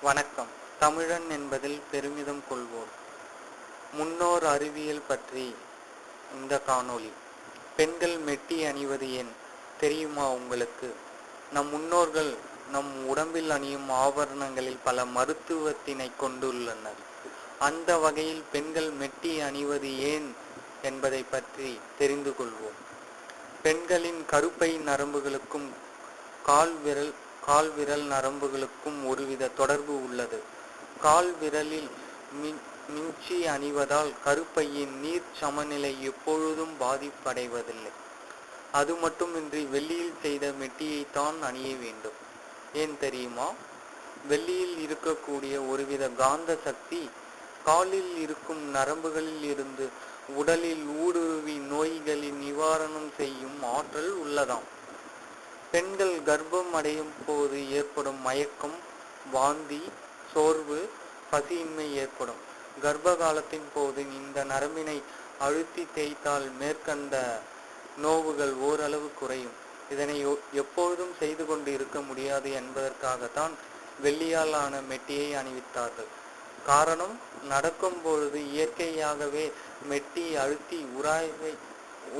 வணக்கம். தமிழன் என்பதில் பெருமிதம் கொள்வோம். முன்னோர் அறிவியல் பற்றி இந்த காணொளி. பெண்கள் மெட்டி அணிவது ஏன் தெரியுமா உங்களுக்கு? நம் முன்னோர்கள் நம் உடம்பில் அணியும் ஆபரணங்களில் பல மருத்துவத்தினை கொண்டுள்ளனர். அந்த வகையில் பெண்கள் மெட்டி அணிவது ஏன் என்பதை பற்றி தெரிந்து கொள்வோம். பெண்களின் கருப்பை நரம்புகளுக்கும் கால் விரல் நரம்புகளுக்கும் ஒருவித தொடர்பு உள்ளது. கால் விரலில் மிஞ்சி அணிவதால் கருப்பையின் நீர் சமநிலை எப்பொழுதும் பாதிப்படைவதில்லை. அது மட்டுமின்றி வெள்ளியில் செய்த மெட்டியைத்தான் அணிய வேண்டும். ஏன் தெரியுமா? வெள்ளியில் இருக்கக்கூடிய ஒருவித காந்த சக்தி காலில் இருக்கும் நரம்புகளில் இருந்து உடலில் ஊடுருவி நோய்களை நிவாரணம் செய்யும் ஆற்றல் உள்ளதாம். பெண்கள் கர்ப்பம் அடையும் போது ஏற்படும் மயக்கம், வாந்தி, சோர்வு, பசியின்மை ஏற்படும். கர்ப்ப காலத்தின் போது இந்த நரம்பினை அழுத்தி தேய்த்தால் மேற்கண்ட நோவுகள் ஓரளவு குறையும். இதனை எப்பொழுதும் செய்து கொண்டு இருக்க முடியாது என்பதற்காகத்தான் வெள்ளியால் ஆன மெட்டியை அணிவித்தார்கள். காரணம், நடக்கும் பொழுது இயற்கையாகவே மெட்டி அழுத்தி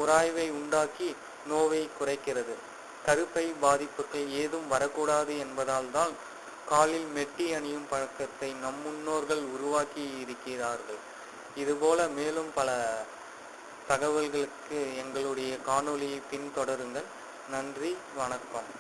உராய்வை உண்டாக்கி நோவை குறைக்கிறது. கருப்பை பாதிப்புகள் ஏதும் வரக்கூடாது என்பதால் தான் காலில் மெட்டி அணியும் பழக்கத்தை நம் முன்னோர்கள் உருவாக்கி இருக்கிறார்கள். இதுபோல மேலும் பல தகவல்களுக்கு எங்களுடைய காணொளியை பின்தொடருங்கள். நன்றி, வணக்கம்.